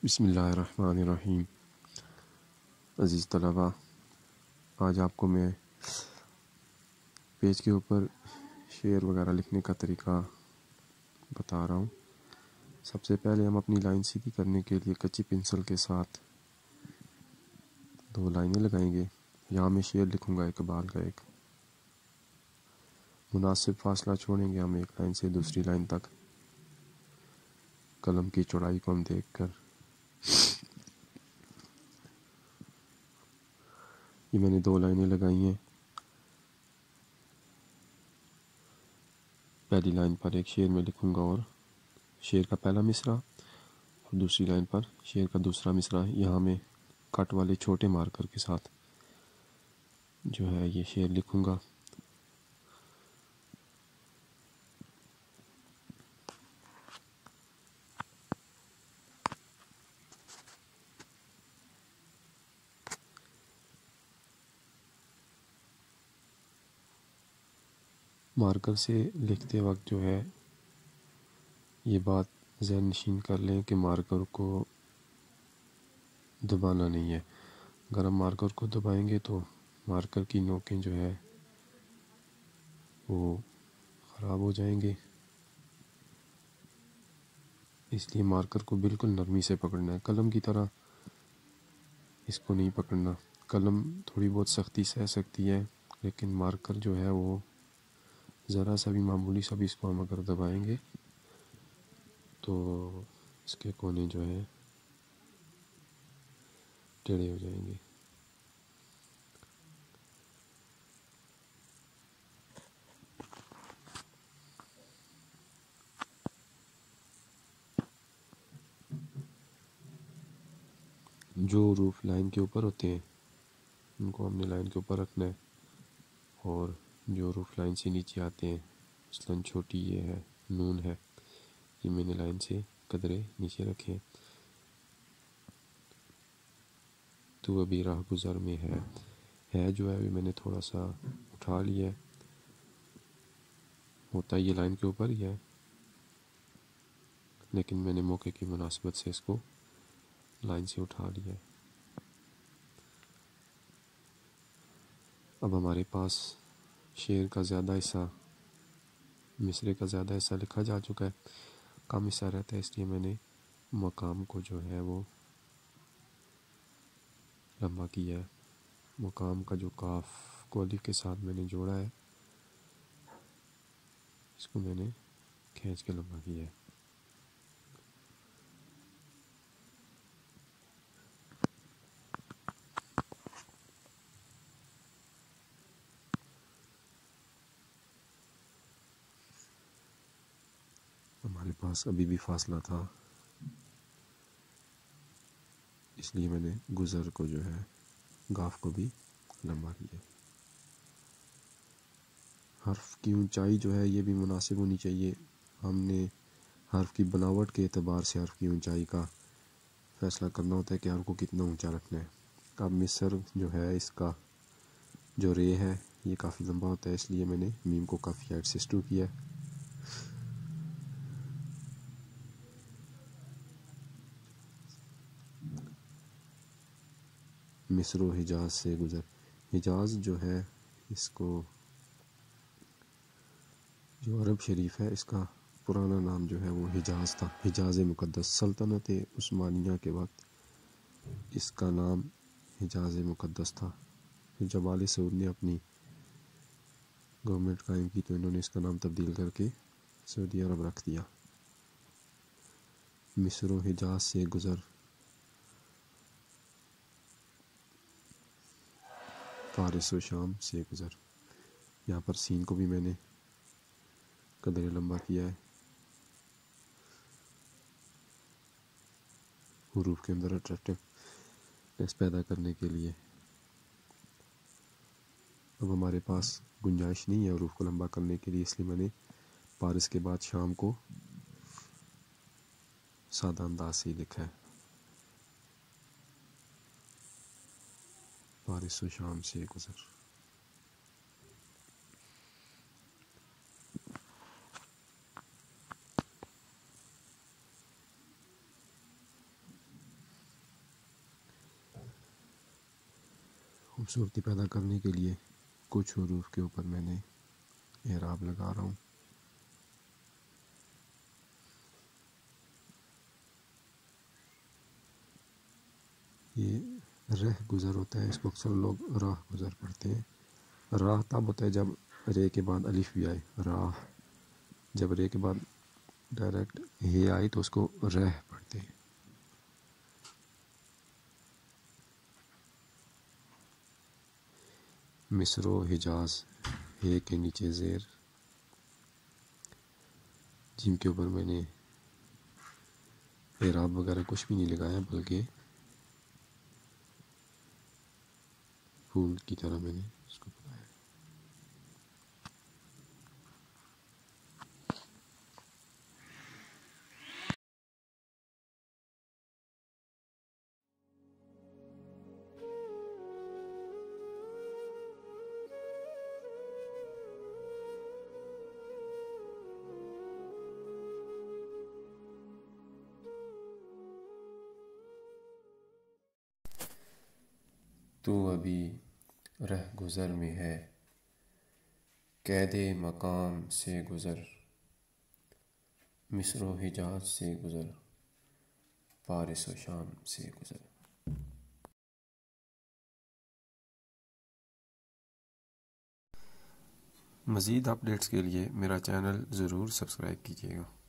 بسم اللہ الرحمن الرحیم۔ عزیز طلباء، آج آپ کو میں پیج کے اوپر شعر وغیرہ لکھنے کا طریقہ بتا رہا ہوں۔ سب سے پہلے ہم اپنی لائن سیدھی کرنے کے لیے کچی پنسل کے ساتھ 2 لائنیں لگائیں گے۔ یہاں میں شعر لکھوں گا اقبال کا ایک۔ مناسب فاصلہ چھوڑیں گے ہم ایک لائن سے دوسری لائن تک، قلم کی چوڑائی کو ہم دیکھ کر۔ یہ میں نے 2 لائنیں لگائی ہیں۔ پہلی لائن پر ایک شعر میں لکھوں گا اور شعر کا پہلا مصرع، اور دوسری لائن پر شعر کا دوسرا مصرع۔ یہاں میں کٹ والے چھوٹے مارکر کے ساتھ جو ہے یہ شعر لکھوں گا۔ مارکر سے لکھتے وقت جو ہے یہ بات ذہن نشین کر لیں کہ مارکر کو دبانا نہیں ہے۔ اگر ہم مارکر کو دبائیں گے تو مارکر کی نوکیں جو ہے وہ خراب ہو جائیں گے، اس لیے مارکر کو بالکل نرمی سے پکڑنا ہے، قلم کی طرح اس کو نہیں پکڑنا۔ قلم تھوڑی بہت سختی سہ سکتی ہے، لیکن مارکر جو ہے وہ ذرا سا بھی معمولی سا بھی اس کو ہم اگر دبائیں گے تو اس کے کونے جو ہے ٹیڑھے ہو جائیں گے۔ جو حروف لائن کے اوپر ہوتے ہیں ان کو ہم نے لائن کے اوپر رکھنا ہے، اور جو حروف لائن سے نیچے آتے ہیں، مثلاً چھوٹی یہ ہے، نون ہے، یہ میں نے لائن سے قدرے نیچے رکھے۔ تو ابھی راہ گزر میں ہے جو ہے میں نے تھوڑا سا اٹھا لیا ہے، ہوتا یہ لائن کے اوپر ہی ہے، لیکن میں نے موقع کی مناسبت سے اس کو لائن سے اٹھا لیا ہے۔ اب ہمارے پاس شعر کا زیادہ حصہ، مصرعے کا زیادہ حصہ لکھا جا چکا ہے، کم حصہ رہتا ہے، اس لیے میں نے مقام کو جو ہے وہ لمبا کیا ہے۔ مقام کا جو کاف کو الف کے ساتھ میں نے جوڑا ہے، اس کو میں نے کھینچ کے لمبا کیا ہے۔ ہمارے پاس ابھی بھی فاصلہ تھا، اس لیے میں نے گزر کو جو ہے گاف کو بھی لمبا کیا۔ حرف کی اونچائی جو ہے یہ بھی مناسب ہونی چاہیے۔ ہم نے حرف کی بناوٹ کے اعتبار سے حرف کی اونچائی کا فیصلہ کرنا ہوتا ہے کہ حرف کو کتنا اونچا رکھنا ہے۔ اب مصر جو ہے اس کا جو رے ہے یہ کافی لمبا ہوتا ہے، اس لیے میں نے میم کو کافی ہائٹ سے سٹو کیا ہے۔ مصر و حجاز سے گزر، حجاز جو ہے اس کو جو عرب شریف ہے اس کا پرانا نام جو ہے وہ حجاز تھا، حجاز مقدس۔ سلطنت عثمانیہ کے وقت اس کا نام حجاز مقدس تھا، پھر جب آل سعود نے اپنی گورنمنٹ قائم کی تو انہوں نے اس کا نام تبدیل کر کے سعودی عرب رکھ دیا۔ مصر و حجاز سے گزر، فارس و شام سے گزر۔ یہاں پر سین کو بھی میں نے قدرے لمبا کیا ہے، حروف کے اندر اٹریکٹیونیس پیدا کرنے کے لیے۔ اب ہمارے پاس گنجائش نہیں ہے حروف کو لمبا کرنے کے لیے، اس لیے میں نے فارس کے بعد شام کو سادہ انداز سے ہی لکھا ہے، فارس و شام سے گزر۔ خوبصورتی پیدا کرنے کے لیے کچھ حروف کے اوپر میں نے اعراب لگا رہا ہوں۔ یہ رہ گزر ہوتا ہے، اس کو اکثر لوگ راہ گزر پڑھتے ہیں۔ راہ تب ہوتا ہے جب رے کے بعد الف بھی آئے، راہ۔ جب رے کے بعد ڈائریکٹ ہے آئی تو اس کو رہ پڑھتے ہیں۔ مصر و حجاز، ہے کے نیچے زیر، جن کے اوپر میں نے اعراب وغیرہ کچھ بھی نہیں لگایا، بلکہ پھول کی طرح میں نے اس کو بنایا۔ تو ابھی رہ گزر میں ہے، قید مقام سے گزر، مصر و حجاز سے گزر، فارس و شام سے گزر۔ مزید اپڈیٹس کے لیے میرا چینل ضرور سبسکرائب کیجیے گا۔